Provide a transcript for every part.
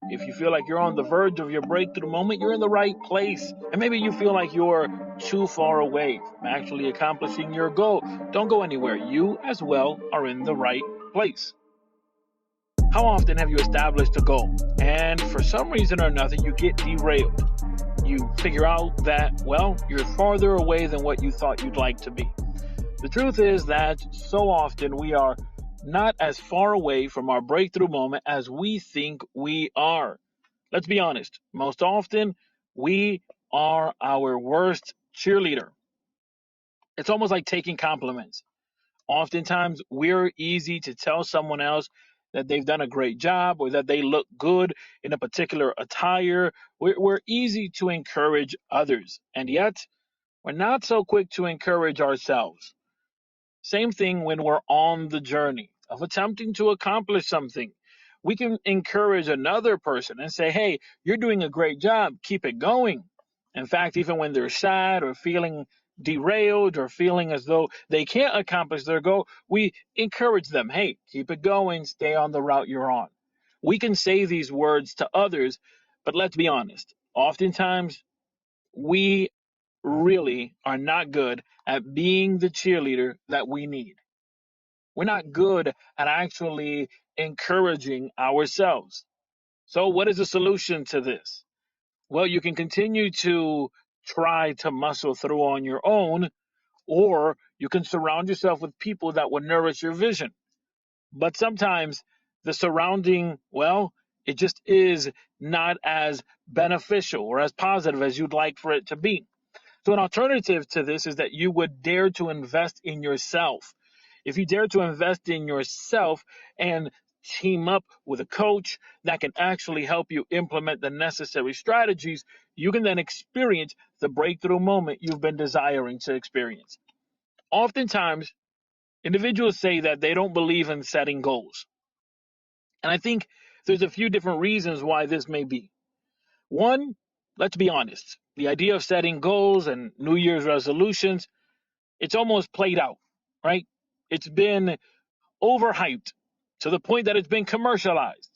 If you feel like you're on the verge of your breakthrough moment, you're in the right place. And maybe you feel like you're too far away from actually accomplishing your goal. Don't go anywhere. You as well are in the right place. How often have you established a goal and for some reason or another you get derailed? You figure out that, well, you're farther away than what you thought you'd like to be. The truth is that so often we are not as far away from our breakthrough moment as we think we are. Let's be honest. Most often, we are our worst cheerleader. It's almost like taking compliments. Oftentimes, we're easy to tell someone else that they've done a great job or that they look good in a particular attire. We're easy to encourage others, and yet we're not so quick to encourage ourselves. Same thing when we're on the journey of attempting to accomplish something. We can encourage another person and say, hey, you're doing a great job. Keep it going. In fact, even when they're sad or feeling derailed or feeling as though they can't accomplish their goal, we encourage them. Hey, keep it going. Stay on the route you're on. We can say these words to others, but let's be honest. Oftentimes, we really are not good at being the cheerleader that we need. We're not good at actually encouraging ourselves. So, what is the solution to this? Well, you can continue to try to muscle through on your own, or you can surround yourself with people that will nourish your vision. But sometimes the surrounding, well, it just is not as beneficial or as positive as you'd like for it to be. So, an alternative to this is that you would dare to invest in yourself. If you dare to invest in yourself and team up with a coach that can actually help you implement the necessary strategies, you can then experience the breakthrough moment you've been desiring to experience. Oftentimes, individuals say that they don't believe in setting goals. And I think there's a few different reasons why this may be. One, let's be honest, the idea of setting goals and New Year's resolutions, it's almost played out, right? It's been overhyped to the point that it's been commercialized.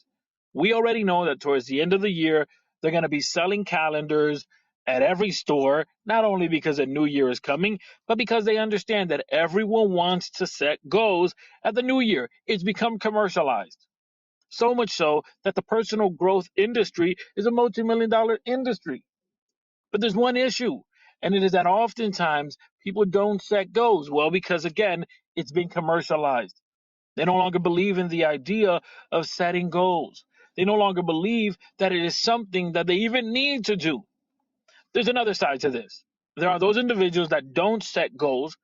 We already know that towards the end of the year, they're going to be selling calendars at every store, not only because a new year is coming, but because they understand that everyone wants to set goals at the new year. It's become commercialized. So much so that the personal growth industry is a multi-million dollar industry. But there's one issue, and it is that oftentimes people don't set goals. Well, because again, it's been commercialized. They no longer believe in the idea of setting goals. They no longer believe that it is something that they even need to do. There's another side to this. There are those individuals that don't set goals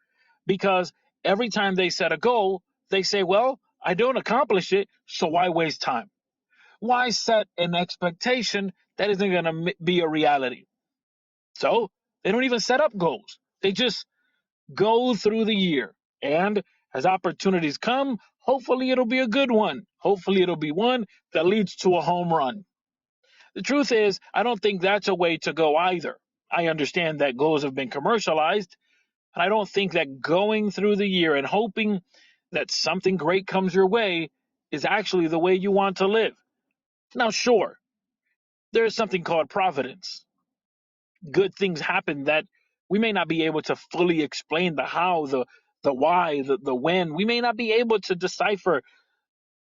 because every time they set a goal, they say, well, I don't accomplish it, so why waste time? Why set an expectation that isn't going to be a reality? So they don't even set up goals. They just go through the year. And as opportunities come, hopefully it'll be a good one. Hopefully it'll be one that leads to a home run. The truth is, I don't think that's a way to go either. I understand that goals have been commercialized, and I don't think that going through the year and hoping that something great comes your way is actually the way you want to live. Now, sure, there's something called providence. Good things happen that we may not be able to fully explain the how, the why, the when. We may not be able to decipher.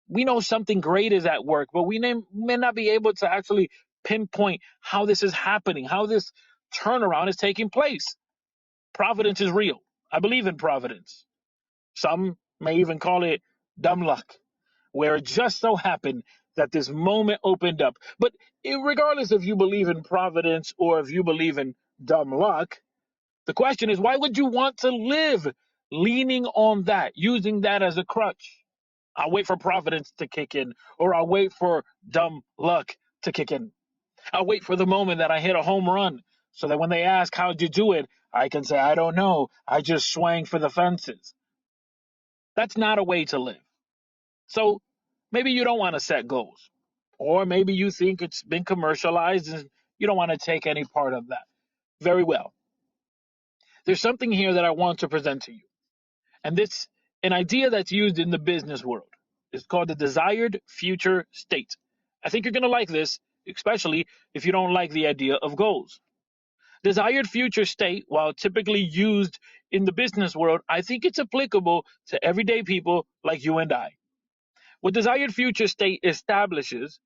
We know something great is at work, but may not be able to actually pinpoint how this is happening, how this turnaround is taking place. Providence is real. I believe in providence. Some may even call it dumb luck, where it just so happened that this moment opened up. But regardless if you believe in providence or if you believe in dumb luck, the question is, why would you want to live leaning on that, using that as a crutch? I'll wait for providence to kick in, or I'll wait for dumb luck to kick in. I'll wait for the moment that I hit a home run so that when they ask, how'd you do it? I can say, I don't know. I just swang for the fences. That's not a way to live. So maybe you don't want to set goals, or maybe you think it's been commercialized and you don't want to take any part of that. Very well. There's something here that I want to present to you. And this, an idea that's used in the business world. It's called the desired future state. I think you're going to like this especially if you don't like the idea of goals. Desired future state, while typically used in the business world, I think it's applicable to everyday people like you and I. What desired future state establishes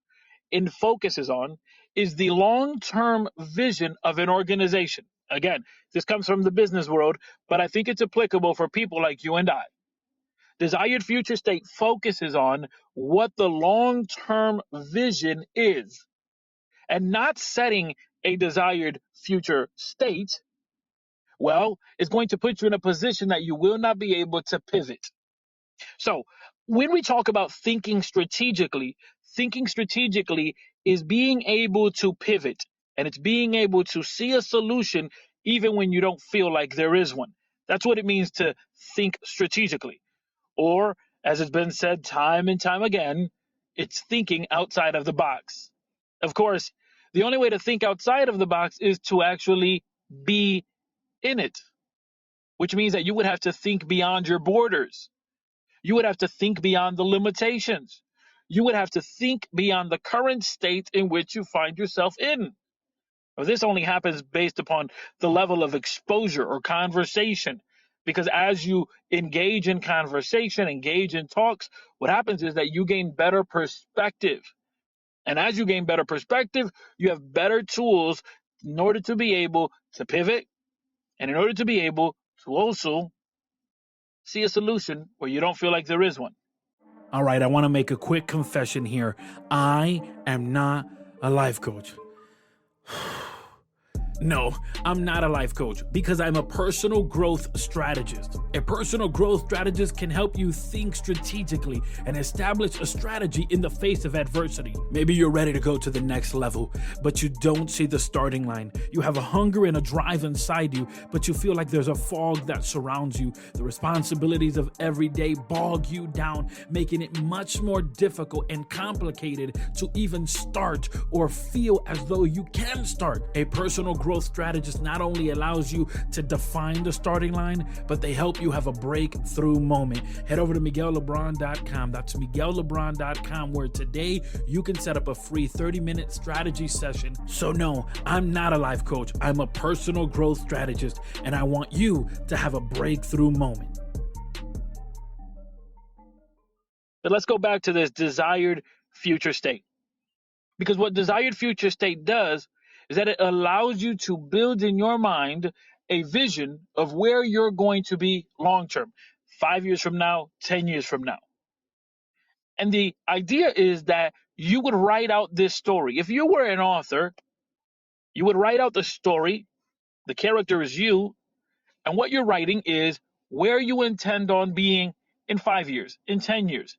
and focuses on is the long term vision of an organization. Again, this comes from the business world, but I think it's applicable for people like you and I. Desired future state focuses on what the long term vision is and not setting a desired future state. Well, it's going to put you in a position that you will not be able to pivot. So, when we talk about thinking strategically is being able to pivot, and it's being able to see a solution even when you don't feel like there is one. That's what it means to think strategically. Or, as it's been said time and time again, it's thinking outside of the box. Of course, the only way to think outside of the box is to actually be in it, which means that you would have to think beyond your borders. You would have to think beyond the limitations. You would have to think beyond the current state in which you find yourself in. Well, this only happens based upon the level of exposure or conversation. Because as you engage in conversation, engage in talks, what happens is that you gain better perspective. And as you gain better perspective, you have better tools in order to be able to pivot and in order to be able to also see a solution where you don't feel like there is one. All right, I want to make a quick confession here. I am not a life coach. No, I'm not a life coach because I'm a personal growth strategist. A personal growth strategist can help you think strategically and establish a strategy in the face of adversity. Maybe you're ready to go to the next level, but you don't see the starting line. You have a hunger and a drive inside you, but you feel like there's a fog that surrounds you. The responsibilities of every day bog you down, making it much more difficult and complicated to even start or feel as though you can start. A personal growth strategist not only allows you to define the starting line, but they help you have a breakthrough moment. Head over to MiguelLeBron.com. That's MiguelLeBron.com, where today you can set up a free 30-minute strategy session. So no, I'm not a life coach. I'm a personal growth strategist, and I want you to have a breakthrough moment. But let's go back to this desired future state. Because what desired future state does is that it allows you to build in your mind a vision of where you're going to be long term, 5 years from now, 10 years from now. And the idea is that you would write out this story. If you were an author, you would write out the story, the character is you, and what you're writing is where you intend on being in 5 years, in 10 years.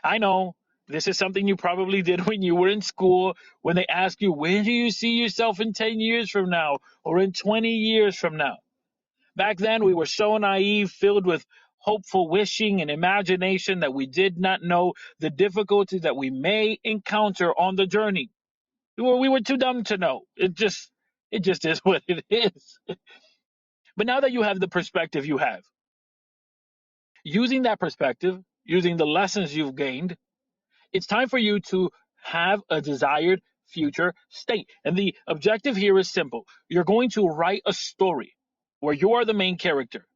I know this is something you probably did when you were in school, when they ask you, where do you see yourself in 10 years from now or in 20 years from now? Back then, we were so naive, filled with hopeful wishing and imagination that we did not know the difficulties that we may encounter on the journey. We were too dumb to know. It just is what it is. But now that you have the perspective you have, using that perspective, using the lessons you've gained, it's time for you to have a desired future state. And the objective here is simple. You're going to write a story where you are the main character.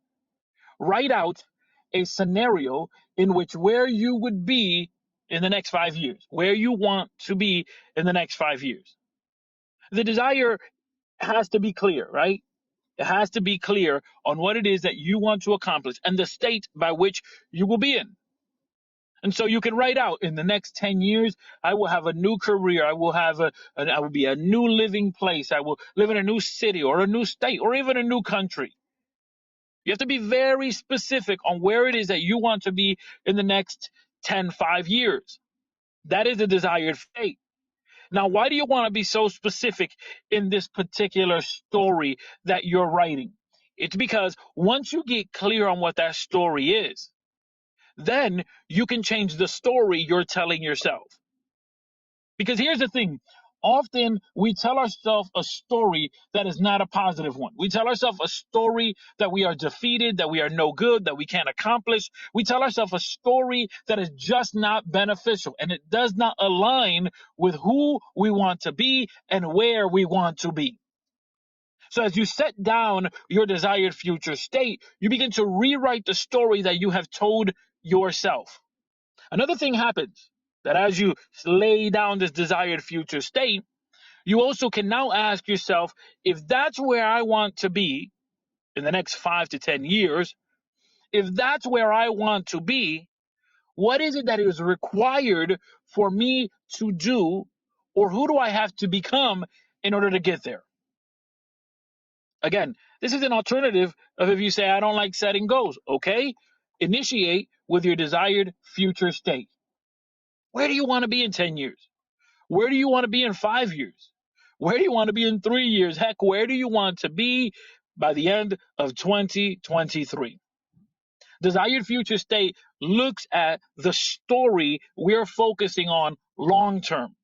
Write out a scenario in which where you would be in the next 5 years, where you want to be in the next 5 years. The desire has to be clear, right? It has to be clear on what it is that you want to accomplish and the state by which you will be in. And so you can write out, in the next 10 years, I will have a new career. I will have I will be a new living place. I will live in a new city or a new state or even a new country. You have to be very specific on where it is that you want to be in the next 5 years. That is the desired fate. Now, why do you want to be so specific in this particular story that you're writing? It's because once you get clear on what that story is, then you can change the story you're telling yourself. Because here's the thing, Often we tell ourselves a story that is not a positive one. We tell ourselves a story that we are defeated, that we are no good, that we can't accomplish. We tell ourselves a story that is just not beneficial and it does not align with who we want to be and where we want to be. So as you set down your desired future state, you begin to rewrite the story that you have told yourself. Another thing happens that as you lay down this desired future state, you also can now ask yourself, if that's where I want to be in the next 5 to 10 years, if that's where I want to be, what is it that is required for me to do, or who do I have to become in order to get there? Again, this is an alternative of if you say, I don't like setting goals. Okay, initiate with your desired future state. Where do you want to be in 10 years? Where do you want to be in 5 years? Where do you want to be in 3 years? Heck, where do you want to be by the end of 2023? Desired future state looks at the story we're focusing on long term.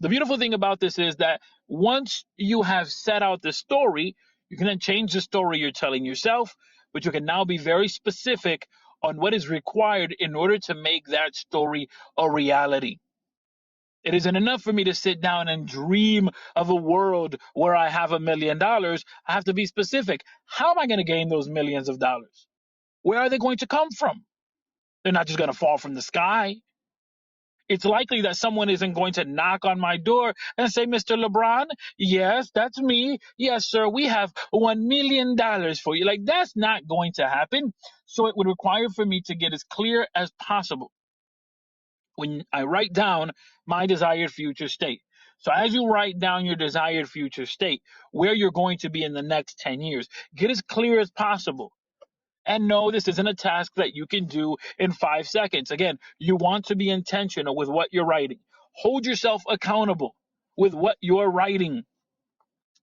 The beautiful thing about this is that once you have set out the story, you can then change the story you're telling yourself, but you can now be very specific on what is required in order to make that story a reality. It isn't enough for me to sit down and dream of a world where I have $1 million. I have to be specific. How am I going to gain those millions of dollars? Where are they going to come from? They're not just going to fall from the sky. It's likely that someone isn't going to knock on my door and say, Mr. LeBron, yes, that's me. Yes, sir, we have $1 million for you. Like, that's not going to happen. So it would require for me to get as clear as possible when I write down my desired future state. So as you write down your desired future state, where you're going to be in the next 10 years, get as clear as possible. And no, this isn't a task that you can do in 5 seconds. Again, you want to be intentional with what you're writing. Hold yourself accountable with what you're writing.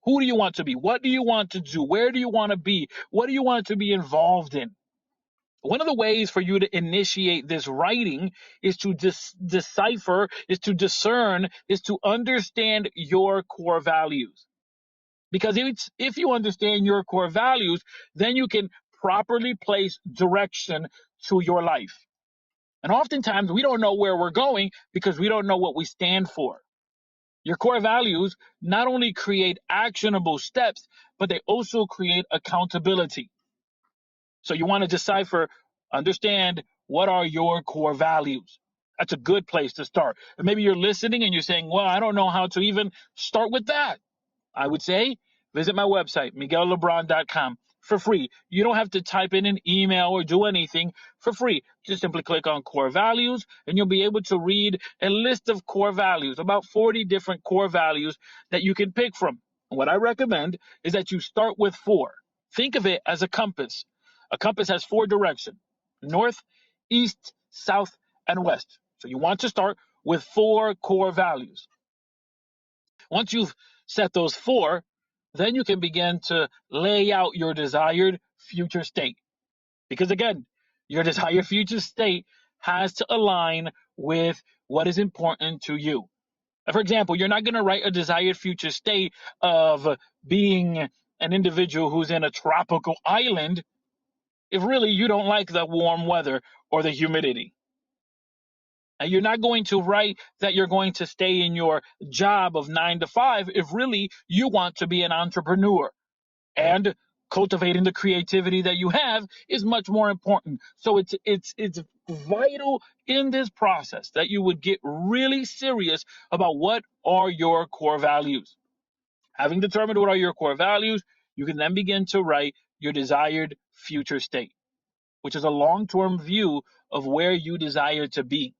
Who do you want to be? What do you want to do? Where do you want to be? What do you want to be involved in? One of the ways for you to initiate this writing is to decipher, is to discern, is to understand your core values. Because if you understand your core values, then you can properly place direction to your life. And oftentimes we don't know where we're going because we don't know what we stand for. Your core values not only create actionable steps, but they also create accountability. So you want to decipher, understand what are your core values. That's a good place to start. And maybe you're listening and you're saying, well, I don't know how to even start with that. I would say visit my website, miguellebron.com, for free. You don't have to type in an email or do anything for free. Just simply click on core values and you'll be able to read a list of core values, about 40 different core values that you can pick from. And what I recommend is that you start with 4. Think of it as a compass. A compass has 4 directions: north, east, south, and west. So you want to start with 4 core values. Once you've set those 4, then you can begin to lay out your desired future state. Because again, your desired future state has to align with what is important to you. For example, you're not going to write a desired future state of being an individual who's in a tropical island if really you don't like the warm weather or the humidity. And you're not going to write that you're going to stay in your job of 9 to 5 if really you want to be an entrepreneur. And cultivating the creativity that you have is much more important. So it's vital in this process that you would get really serious about what are your core values. Having determined what are your core values, you can then begin to write your desired future state, which is a long-term view of where you desire to be.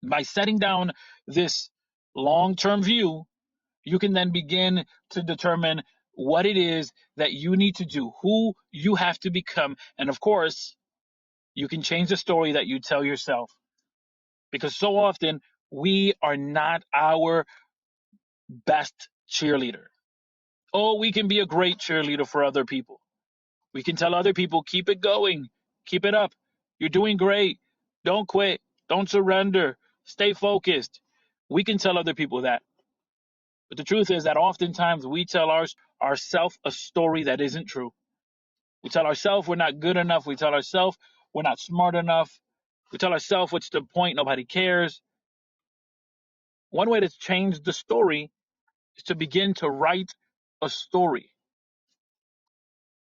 By setting down this long-term view, you can then begin to determine what it is that you need to do, who you have to become, and of course, you can change the story that you tell yourself. Because so often, we are not our best cheerleader. Oh, we can be a great cheerleader for other people. We can tell other people, keep it going, keep it up. You're doing great. Don't quit. Don't surrender. Stay focused. We can tell other people that. But the truth is that oftentimes we tell ourselves a story that isn't true. We tell ourselves we're not good enough. We tell ourselves we're not smart enough. We tell ourselves what's the point? Nobody cares. One way to change the story is to begin to write a story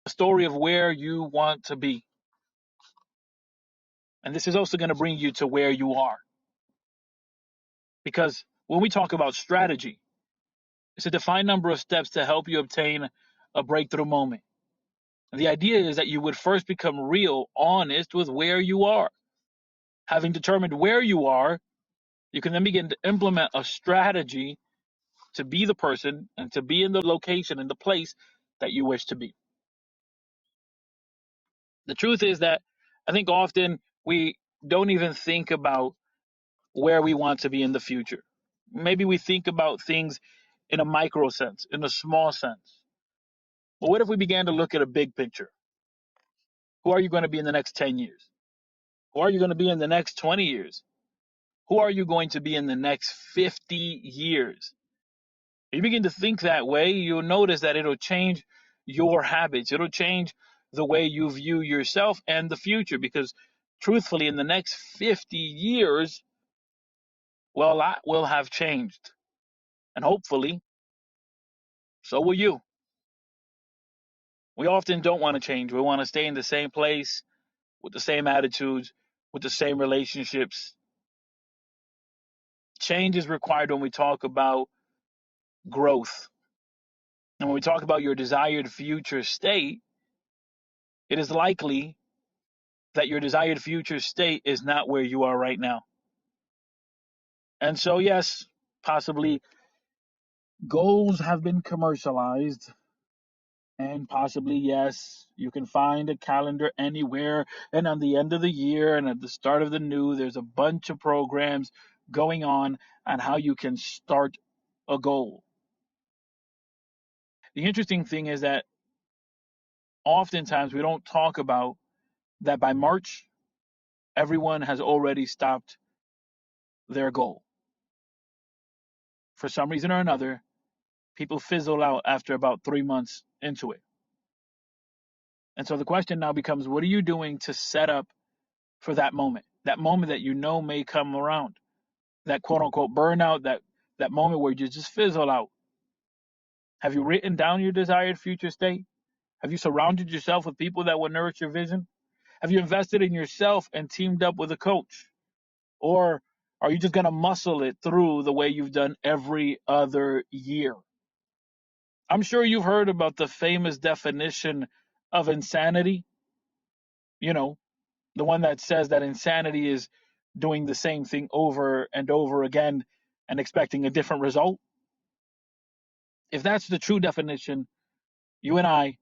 of where you want to be. And this is also going to bring you to where you are. Because when we talk about strategy, it's a defined number of steps to help you obtain a breakthrough moment. And the idea is that you would first become real, honest with where you are. Having determined where you are, you can then begin to implement a strategy to be the person and to be in the location and the place that you wish to be. The truth is that I think often we don't even think about where we want to be in the future. Maybe we think about things in a micro sense, in a small sense. But what if we began to look at a big picture? Who are you going to be in the next 10 years? Who are you going to be in the next 20 years? Who are you going to be in the next 50 years? If you begin to think that way, you'll notice that it'll change your habits. It'll change the way you view yourself and the future because truthfully, in the next 50 years, well, a lot will have changed. And hopefully, so will you. We often don't want to change. We want to stay in the same place with the same attitudes, with the same relationships. Change is required when we talk about growth. And when we talk about your desired future state, it is likely that your desired future state is not where you are right now. And so, yes, possibly goals have been commercialized. And possibly, yes, you can find a calendar anywhere. And on the end of the year and at the start of the new, there's a bunch of programs going on how you can start a goal. The interesting thing is that oftentimes we don't talk about that by March, everyone has already stopped their goal. For some reason or another, people fizzle out after about 3 months into it. And so the question now becomes, what are you doing to set up for that moment that you know may come around, that quote unquote burnout, that moment where you just fizzle out? Have you written down your desired future state? Have you surrounded yourself with people that will nourish your vision? Have you invested in yourself and teamed up with a coach? Or are you just going to muscle it through the way you've done every other year? I'm sure you've heard about the famous definition of insanity. You know, the one that says that insanity is doing the same thing over and over again and expecting a different result. If that's the true definition, you and I,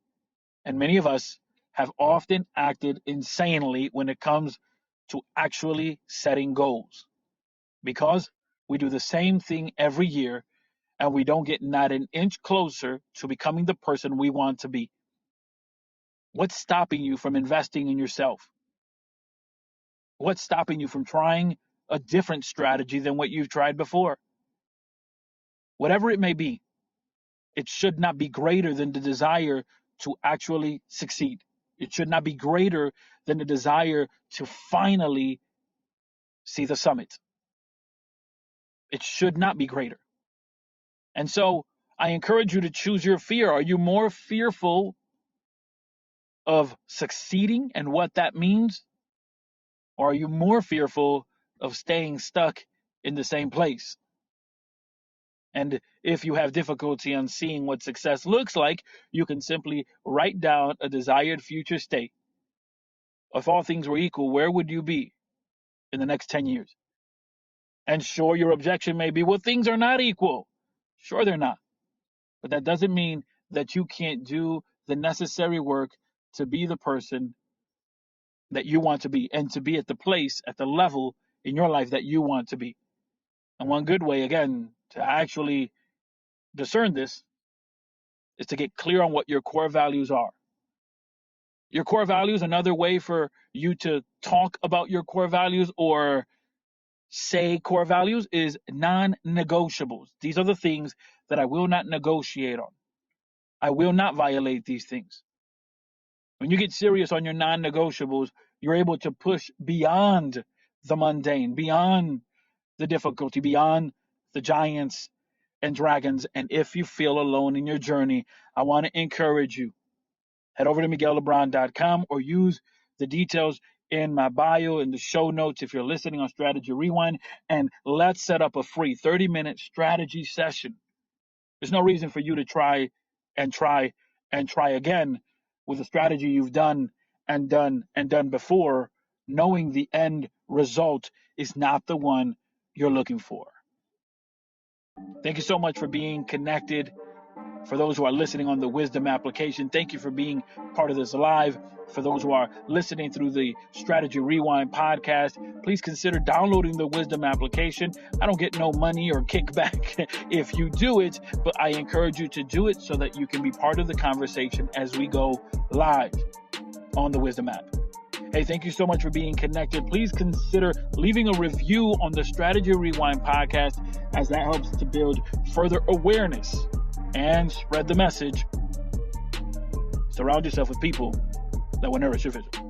and many of us, have often acted insanely when it comes to actually setting goals because we do the same thing every year and we don't get not an inch closer to becoming the person we want to be. What's stopping you from investing in yourself? What's stopping you from trying a different strategy than what you've tried before? Whatever it may be, it should not be greater than the desire to actually succeed. It should not be greater than the desire to finally see the summit. It should not be greater. And so I encourage you to choose your fear. Are you more fearful of succeeding and what that means? Or are you more fearful of staying stuck in the same place? And if you have difficulty on seeing what success looks like, you can simply write down a desired future state. If all things were equal, where would you be in the next 10 years? And sure, your objection may be, well, things are not equal. Sure, they're not. But that doesn't mean that you can't do the necessary work to be the person that you want to be and to be at the place, at the level in your life that you want to be. And one good way, again, to actually discern this is to get clear on what your core values are. Your core values, another way for you to talk about your core values or say core values is non-negotiables. These are the things that I will not negotiate on. I will not violate these things. When you get serious on your non-negotiables, you're able to push beyond the mundane, beyond the difficulty, beyond the giants and dragons. And if you feel alone in your journey, I want to encourage you. Head over to MiguelLeBron.com or use the details in my bio in the show notes if you're listening on Strategy Rewind, and let's set up a free 30-minute strategy session. There's no reason for you to try and try and try again with a strategy you've done and done and done before, knowing the end result is not the one you're looking for. Thank you so much for being connected. For those who are listening on the Wisdom application, thank you for being part of this live. For those who are listening through the Strategy Rewind podcast, please consider downloading the Wisdom application. I don't get no money or kickback if you do it, but I encourage you to do it so that you can be part of the conversation as we go live on the Wisdom app. Hey, thank you so much for being connected. Please consider leaving a review on the Strategy Rewind podcast, as that helps to build further awareness and spread the message. Surround yourself with people that will nourish your vision.